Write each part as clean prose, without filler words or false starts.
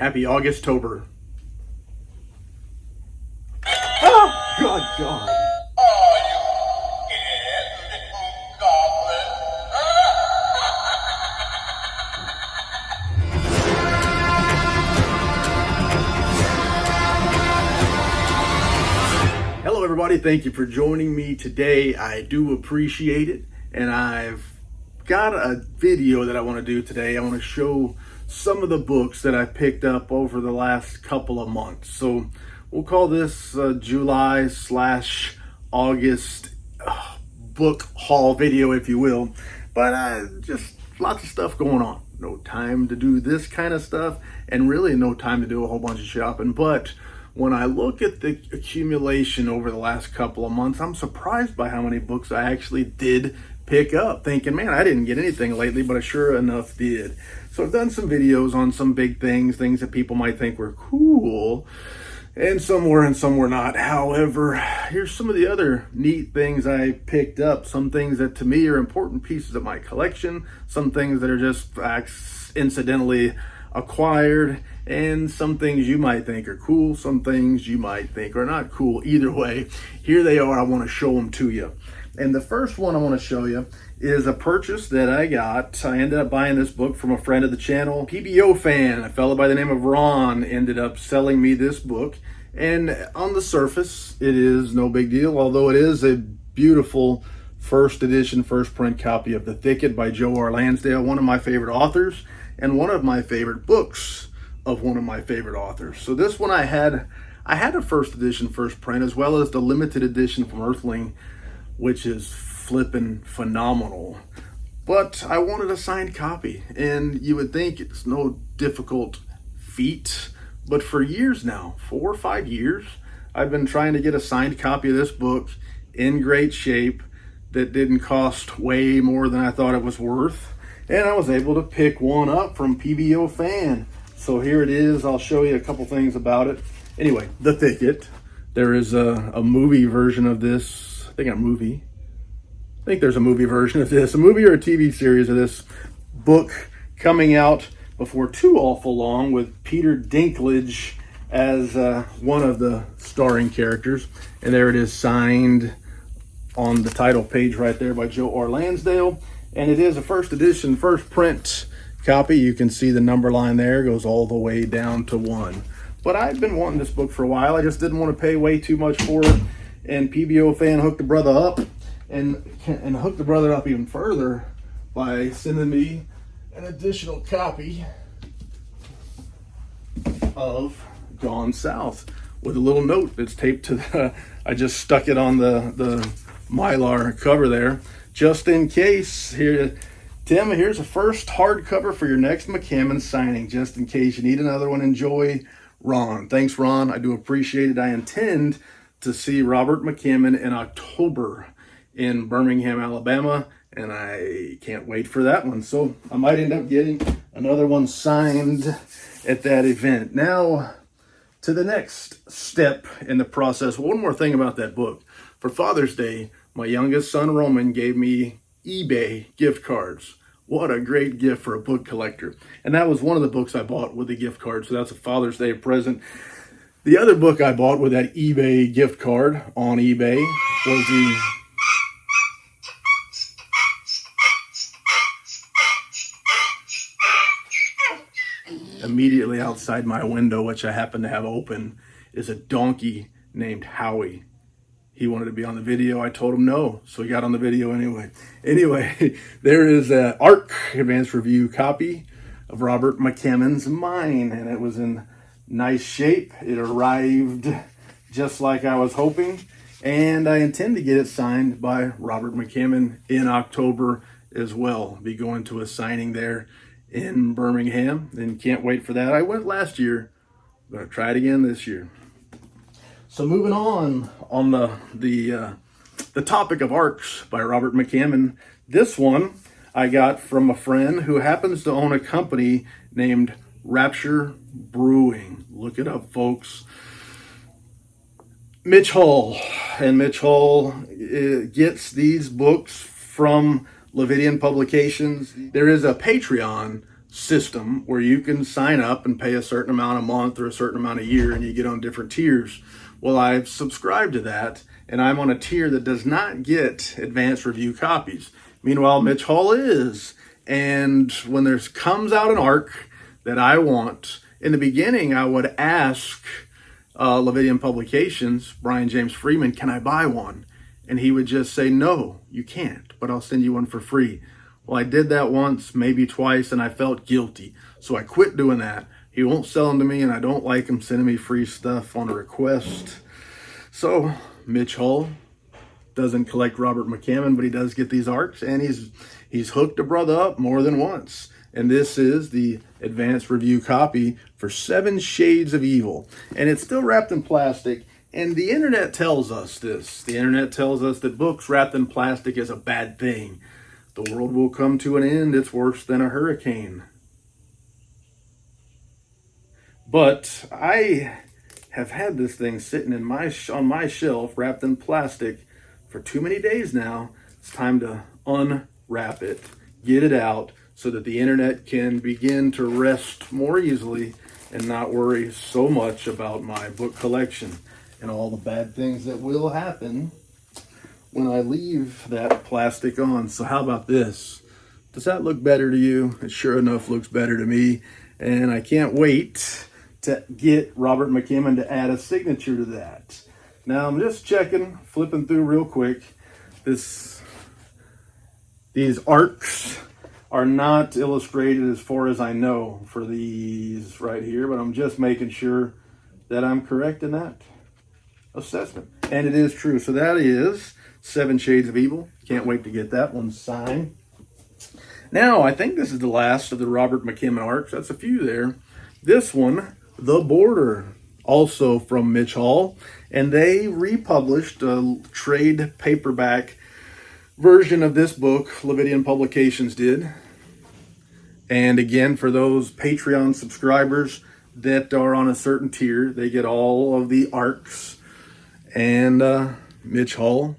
Happy August-tober. Oh, God. Hello, everybody. Thank you for joining me today. I do appreciate it. And I've got a video that I want to do today. I want to show some of the books that I picked up over the last couple of months. So we'll call this July/August book haul video, if you will. But just lots of stuff going on. No time to do this kind of stuff, and really no time to do a whole bunch of shopping. But when I look at the accumulation over the last couple of months, I'm surprised by how many books I actually did pick up, thinking, man, I didn't get anything lately, but I sure enough did. So I've done some videos on some big things that people might think were cool, and some were and some were not. However, here's some of the other neat things I picked up. Some things that to me are important pieces of my collection, some things that are just incidentally acquired, and some things you might think are cool, some things you might think are not cool. Either way, here they are. I want to show them to you. And the first one I want to show you is a purchase that I got. I ended up buying this book from a friend of the channel, PBO fan, a fellow by the name of Ron, ended up selling me this book. And on the surface, it is no big deal, although it is a beautiful first edition, first print copy of The Thicket by Joe R. Lansdale, one of my favorite authors, and one of my favorite books of one of my favorite authors. So this one I had a first edition, first print, as well as the limited edition from Earthling, which is flippin' phenomenal. But I wanted a signed copy, and you would think it's no difficult feat, but for years now, 4 or 5 years, I've been trying to get a signed copy of this book in great shape that didn't cost way more than I thought it was worth, and I was able to pick one up from PBO fan. So here it is. I'll show you a couple things about it. Anyway, The Thicket. There is a movie version of this. I think there's a movie version of this, a movie or a TV series of this book coming out before too awful long, with Peter Dinklage as one of the starring characters. And there it is, signed on the title page right there by Joe R. Lansdale. And it is a first edition, first print copy. You can see the number line there goes all the way down to 1. But I've been wanting this book for a while. I just didn't want to pay way too much for it. And PBO fan hooked the brother up, and hooked the brother up even further by sending me an additional copy of Gone South with a little note that's taped to the, I just stuck it on the Mylar cover there, just in case. Here, Tim, here's a first hardcover for your next McCammon signing, just in case you need another one. Enjoy, Ron. Thanks, Ron. I do appreciate it. I intend to see Robert McCammon in October in Birmingham, Alabama, and I can't wait for that one. So I might end up getting another one signed at that event. Now, to the next step in the process. One more thing about that book. For Father's Day, my youngest son, Roman, gave me eBay gift cards. What a great gift for a book collector. And that was one of the books I bought with the gift card, so that's a Father's Day present. The other book I bought with that eBay gift card on eBay was the immediately outside my window, which I happen to have open, is a donkey named Howie. He wanted to be on the video. I told him no, so he got on the video anyway. Anyway, there is an ARC advanced review copy of Robert McCammon's Mine, and it was in nice shape. It arrived just like I was hoping, and I intend to get it signed by Robert McCammon in October as well. Be going to a signing there in Birmingham, and can't wait for that. I went last year. I'm going to try it again this year. So moving on the topic of ARCs by Robert McCammon. This one I got from a friend who happens to own a company named Rapture Brewing. Look it up, folks. Mitch Hall. And Mitch Hall gets these books from Lividian Publications. There is a Patreon system where you can sign up and pay a certain amount a month or a certain amount a year, and you get on different tiers. Well, I've subscribed to that, and I'm on a tier that does not get advanced review copies. Meanwhile, Mitch Hall is. And when there comes out an arc that I want, in the beginning, I would ask Lividian Publications, Brian James Freeman, can I buy one? And he would just say, no, you can't, but I'll send you one for free. Well, I did that once, maybe twice, and I felt guilty. So I quit doing that. He won't sell them to me, and I don't like him sending me free stuff on a request. So Mitch Hall doesn't collect Robert McCammon, but he does get these arcs, and he's hooked a brother up more than once. And this is the advanced review copy for 7 Shades of Evil. And it's still wrapped in plastic. And the internet tells us this. The internet tells us that books wrapped in plastic is a bad thing. The world will come to an end. It's worse than a hurricane. But I have had this thing sitting on my shelf wrapped in plastic for too many days now. It's time to unwrap it, get it out, so that the internet can begin to rest more easily and not worry so much about my book collection and all the bad things that will happen when I leave that plastic on. So how about this? Does that look better to you? It sure enough looks better to me. And I can't wait to get Robert McCammon to add a signature to that. Now I'm just checking, flipping through real quick. These arcs are not illustrated as far as I know for these right here, but I'm just making sure that I'm correct in that assessment. And it is true. So that is 7 Shades of Evil. Can't wait to get that one signed. Now, I think this is the last of the Robert McCammon arcs. That's a few there. This one, The Border, also from Mitch Hall. And they republished a trade paperback version of this book. Lividian Publications did. And again, for those Patreon subscribers that are on a certain tier, they get all of the arcs. And Mitch Hall,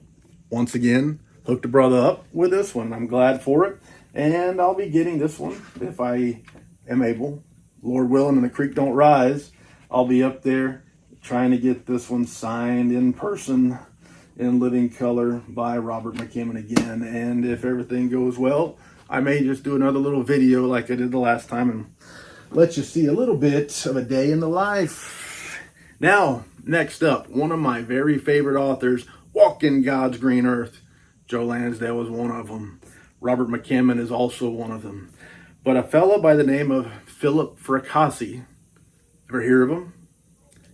once again, hooked a brother up with this one. I'm glad for it. And I'll be getting this one if I am able. Lord willing and the creek don't rise, I'll be up there trying to get this one signed in person in living color by Robert McCammon again. And if everything goes well, I may just do another little video like I did the last time and let you see a little bit of a day in the life. Now, next up, one of my very favorite authors, Walking God's Green Earth. Joe Lansdale was one of them. Robert McCammon is also one of them. But a fellow by the name of Philip Fracassi, ever hear of him?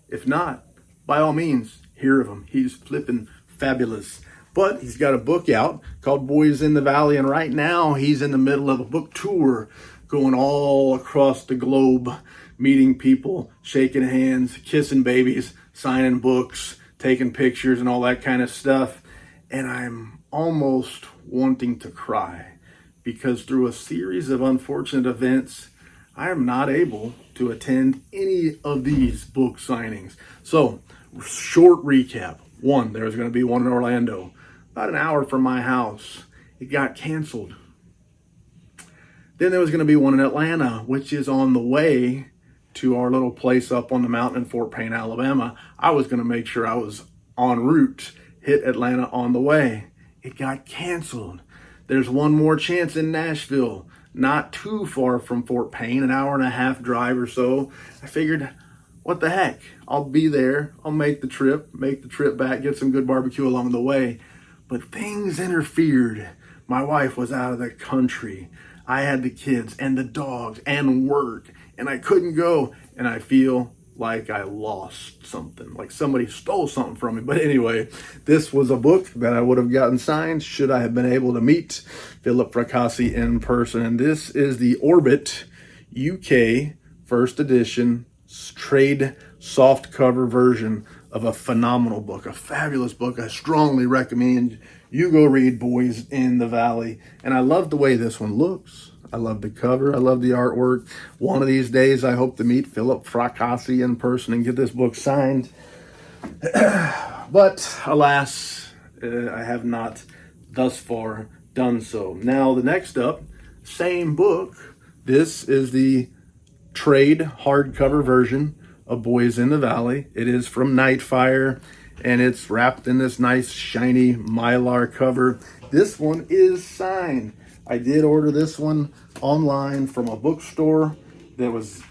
If not, by all means, hear of him. He's flipping fabulous. But he's got a book out called Boys in the Valley, and right now he's in the middle of a book tour going all across the globe, meeting people, shaking hands, kissing babies, signing books, taking pictures and all that kind of stuff. And I'm almost wanting to cry because through a series of unfortunate events, I am not able to attend any of these book signings. So, short recap. One, there's going to be one in Orlando, about an hour from my house. It got canceled. Then there was going to be one in Atlanta, which is on the way to our little place up on the mountain in Fort Payne, Alabama. I was going to make sure I was en route, hit Atlanta on the way. It got canceled. There's one more chance in Nashville, not too far from Fort Payne, an hour and a half drive or so. I figured, what the heck? I'll be there. I'll make the trip back, get some good barbecue along the way. But things interfered. My wife was out of the country. I had the kids and the dogs and work, and I couldn't go. And I feel like I lost something, like somebody stole something from me. But anyway, this was a book that I would have gotten signed should I have been able to meet Philip Fracassi in person. And this is the Orbit UK first edition trade softcover version of a phenomenal book, a fabulous book. I strongly recommend you go read Boys in the Valley. And I love the way this one looks. I love the cover. I love the artwork. One of these days, I hope to meet Philip Fracassi in person and get this book signed. But alas, I have not thus far done so. Now, the next up, same book, This is the trade hardcover version of Boys in the Valley. It is from Nightfire, and it's wrapped in this nice shiny mylar cover. This one is signed. I did order this one online from a bookstore that was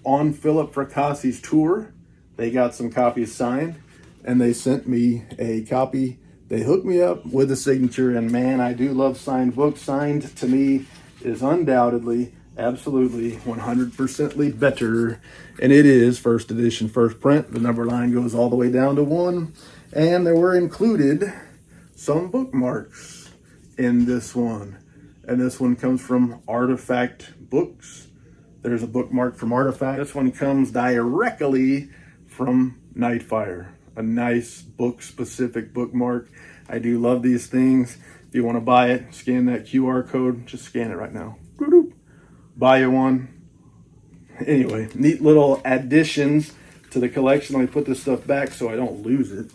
on Philip Fracassi's tour. They got some copies signed, and they sent me a copy. They hooked me up with a signature, and man, I do love signed books. Signed to me is undoubtedly, absolutely, 100% better, and it is first edition, first print. The number line goes all the way down to 1, and there were included some bookmarks in this one, and this one comes from Artifact Books. There's a bookmark from Artifact. This one comes directly from Nightfire, a nice book-specific bookmark. I do love these things. If you want to buy it, scan that QR code. Just scan it right now. Buy you one. Anyway, neat little additions to the collection. Let me put this stuff back so I don't lose it.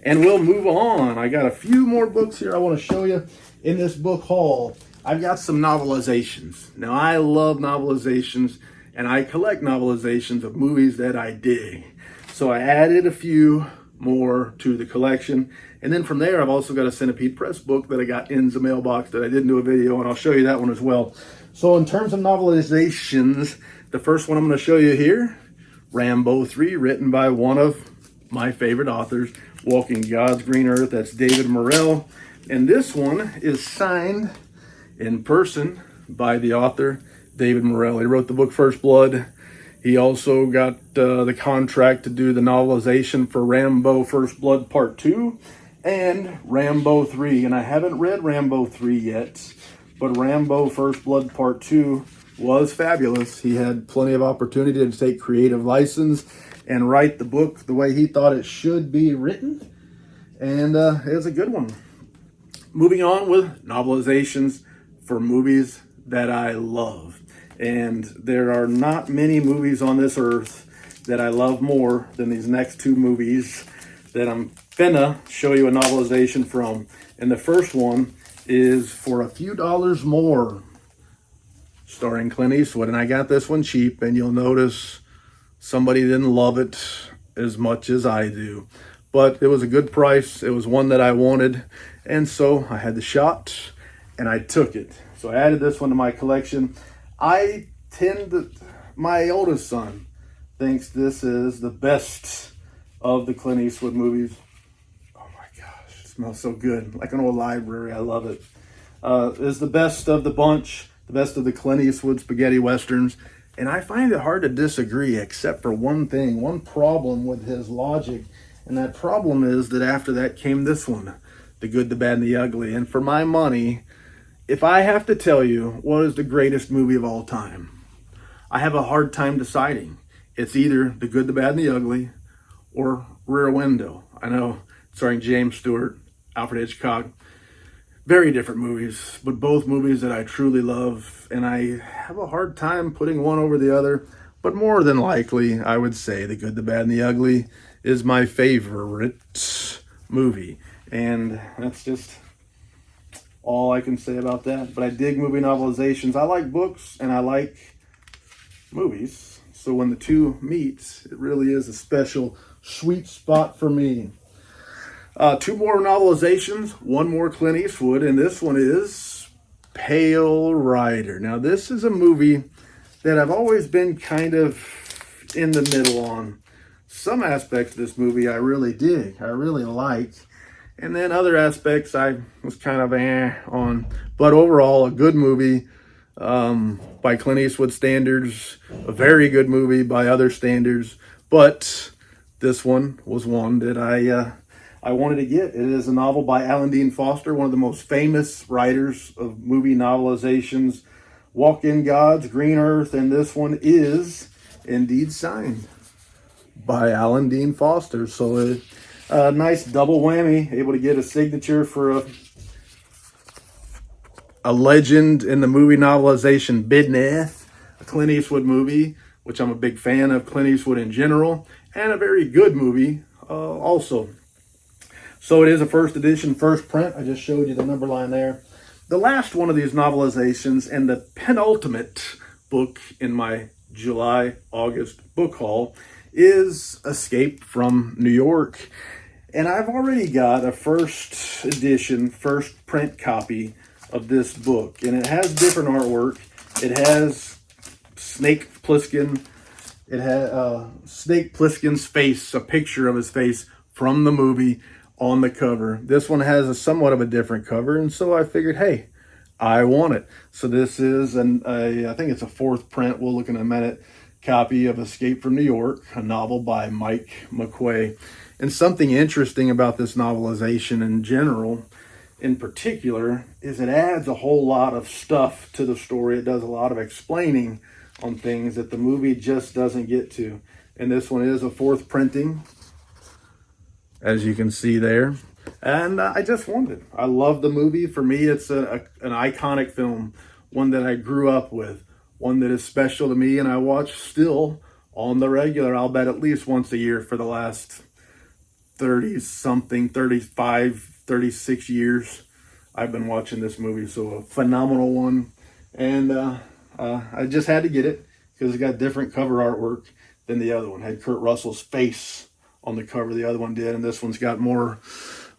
And we'll move on. I got a few more books here I want to show you in this book haul. I've got some novelizations. Now, I love novelizations, and I collect novelizations of movies that I dig. So I added a few more to the collection. And then from there, I've also got a Centipede Press book that I got in the mailbox that I didn't do a video, and I'll show you that one as well. So in terms of novelizations, the first one I'm going to show you here, Rambo 3, written by one of my favorite authors, Walking God's Green Earth. That's David Morrell. And this one is signed in person by the author, David Morrell. He wrote the book First Blood. He also got the contract to do the novelization for Rambo First Blood Part 2 and Rambo 3. And I haven't read Rambo 3 yet, but Rambo First Blood Part 2 was fabulous. He had plenty of opportunity to take creative license and write the book the way he thought it should be written. And it was a good one. Moving on with novelizations for movies that I love. And there are not many movies on this earth that I love more than these next two movies that I'm finna show you a novelization from. And the first one is For a Few Dollars More, starring Clint Eastwood. And I got this one cheap, and you'll notice somebody didn't love it as much as I do. But it was a good price. It was one that I wanted. And so I had the shot, and I took it. So I added this one to my collection. My oldest son thinks this is the best of the Clint Eastwood movies. Oh my gosh, it smells so good. Like an old library, I love it. It's the best of the bunch, the best of the Clint Eastwood spaghetti westerns. And I find it hard to disagree, except for one thing, one problem with his logic. And that problem is that after that came this one, The Good, the Bad, and the Ugly. And for my money, if I have to tell you what is the greatest movie of all time, I have a hard time deciding. It's either The Good, the Bad, and the Ugly or Rear Window. I know, starring James Stewart, Alfred Hitchcock. Very different movies, but both movies that I truly love. And I have a hard time putting one over the other. But more than likely, I would say The Good, the Bad, and the Ugly is my favorite movie. And that's just all I can say about that. But I dig movie novelizations. I like books and I like movies. So when the two meet, it really is a special sweet spot for me. Two more novelizations, one more Clint Eastwood, and this one is Pale Rider. Now this is a movie that I've always been kind of in the middle on. Some aspects of this movie I really dig, I really like. And then other aspects I was kind of on. But overall, a good movie by Clint Eastwood standards. A very good movie by other standards. But this one was one that I wanted to get. It is a novel by Alan Dean Foster, one of the most famous writers of movie novelizations. Walking God's Green Earth. And this one is indeed signed by Alan Dean Foster. So a nice double whammy, able to get a signature for a legend in the movie novelization business, a Clint Eastwood movie, which I'm a big fan of Clint Eastwood in general, and a very good movie also. So it is a first edition, first print. I just showed you the number line there. the last one of these novelizations and the penultimate book in my July-August book haul is Escape from New York. And I've already got a first edition, first print copy of this book. And it has different artwork. It has Snake Plissken. It has Snake Plissken's face, a picture of his face from the movie on the cover. This one has a somewhat of a different cover. And so I figured, hey, I want it. So this is I think it's a fourth print. We'll look in a minute. Copy of Escape from New York, a novel by Mike McQuay. And something interesting about this novelization in general, in particular, is it adds a whole lot of stuff to the story. It does a lot of explaining on things that the movie just doesn't get to. And this one is a fourth printing, as you can see there. And I just wanted it. I love the movie. For me, it's an iconic film, one that I grew up with, one that is special to me, and I watch still on the regular. I'll bet at least once a year for the last 30-something, 35, 36 years. I've been watching this movie, so a phenomenal one. And I just had to get it because it got different cover artwork than the other one. It had Kurt Russell's face on the cover, the other one did, and this one's got more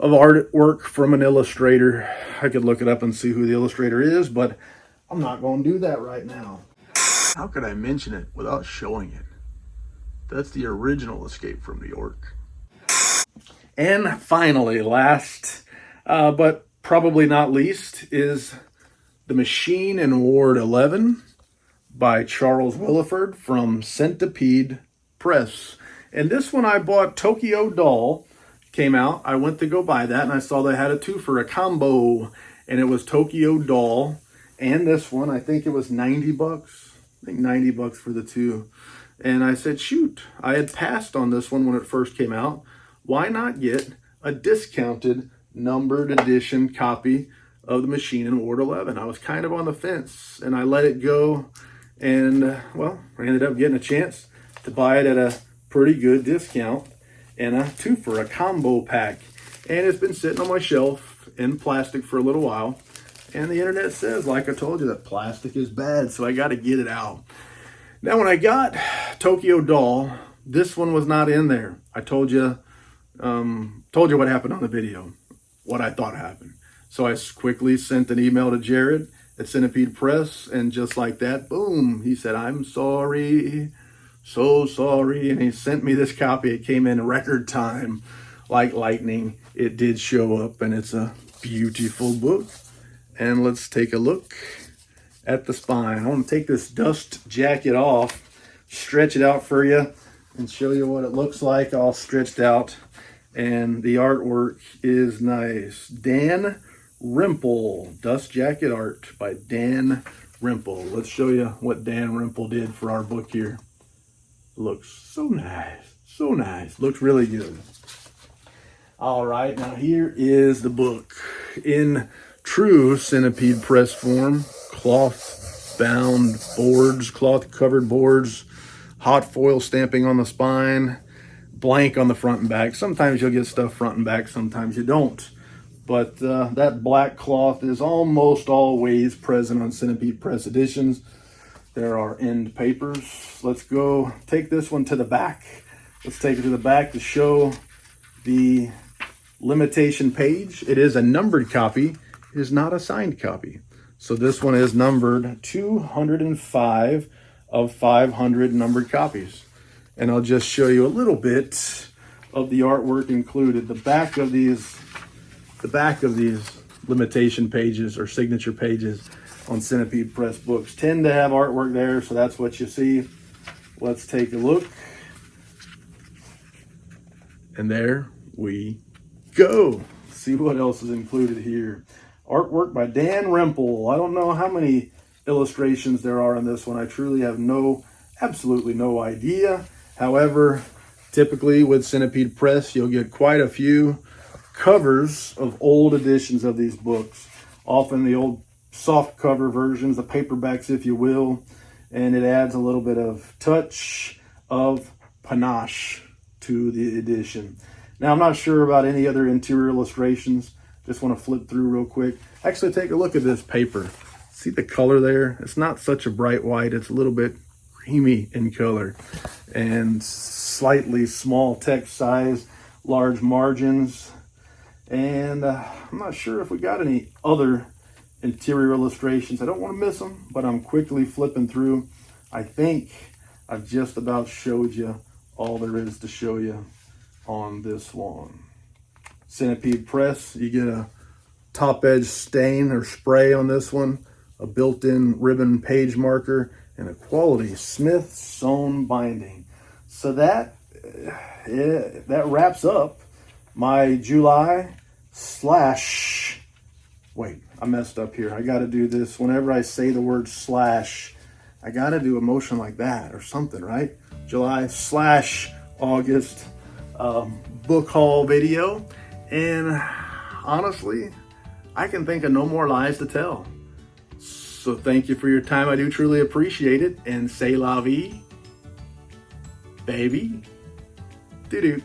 of artwork from an illustrator. I could look it up and see who the illustrator is, but I'm not going to do that right now. How could I mention it without showing it? That's the original Escape from New York. And finally, last but probably not least, is The Machine in Ward 11 by Charles Willeford from Centipede Press. And this one I bought. Tokyo Doll came out. I went to go buy that, and I saw they had a two for a combo, and it was Tokyo Doll and this one. I think it was 90 bucks. I think 90 bucks for the two. And I said, shoot, I had passed on this one when it first came out. Why not get a discounted numbered edition copy of The Machine in Ward 11? I was kind of on the fence, and I let it go. And, well, I ended up getting a chance to buy it at a pretty good discount and a two for a combo pack. And it's been sitting on my shelf in plastic for a little while. And the internet says, like I told you, that plastic is bad, so I got to get it out. Now, when I got Tokyo Doll, this one was not in there. I told you what happened on the video, what I thought happened. So I quickly sent an email to Jared at Centipede Press, and just like that, boom, he said, I'm sorry, so sorry. And he sent me this copy. It came in record time, like lightning. It did show up, and it's a beautiful book. And let's take a look at the spine. I want to take this dust jacket off, stretch it out for you, and show you what it looks like all stretched out. And the artwork is nice. Dan Rimple, dust jacket art by Dan Rimple. Let's show you what Dan Rimple did for our book here. Looks so nice, so nice. Looks really good. All right, now here is the book in true Centipede Press form. Cloth bound boards, cloth covered boards, hot foil stamping on the spine, blank on the front and back. Sometimes you'll get stuff front and back, sometimes you don't. But that black cloth is almost always present on Centipede Press editions. There are end papers. Let's go take this one to the back. Let's take it to the back to show the limitation page. It is a numbered copy. It is not a signed copy. So this one is numbered 205 of 500 numbered copies. And I'll just show you a little bit of the artwork included. The back of these limitation pages or signature pages on Centipede Press books tend to have artwork there, so that's what you see. Let's take a look. And there we go. See what else is included here. Artwork by Dan Rimple. I don't know how many illustrations there are in this one. I truly have absolutely no idea. However, typically with Centipede Press, you'll get quite a few covers of old editions of these books. Often the old soft cover versions, the paperbacks, if you will. And it adds a little bit of touch of panache to the edition. Now, I'm not sure about any other interior illustrations. Just want to flip through real quick. Actually, take a look at this paper. See the color there? It's not such a bright white. It's a little bit creamy in color and slightly small text size, large margins. And I'm not sure if we got any other interior illustrations. I don't want to miss them, but I'm quickly flipping through. I think I've just about showed you all there is to show you on this one. Centipede Press, you get a top edge stain or spray on this one, a built-in ribbon page marker, and a quality Smith sewn binding. So that wraps up my July slash, wait, I messed up here. I got to do this. Whenever I say the word slash, I got to do a motion like that or something, right? July slash August book haul video. And honestly, I can think of no more lies to tell. So thank you for your time. I do truly appreciate it. And say la vie, baby. Doo-doo.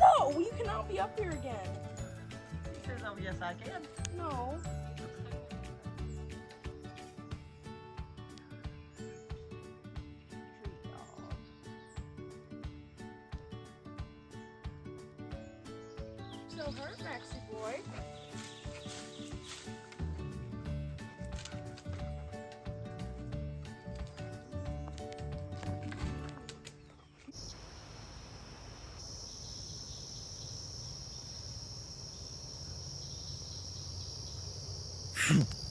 No, you cannot be up here again. He says, oh, yes, I can. No. So hurt, Maxie boy. Phew.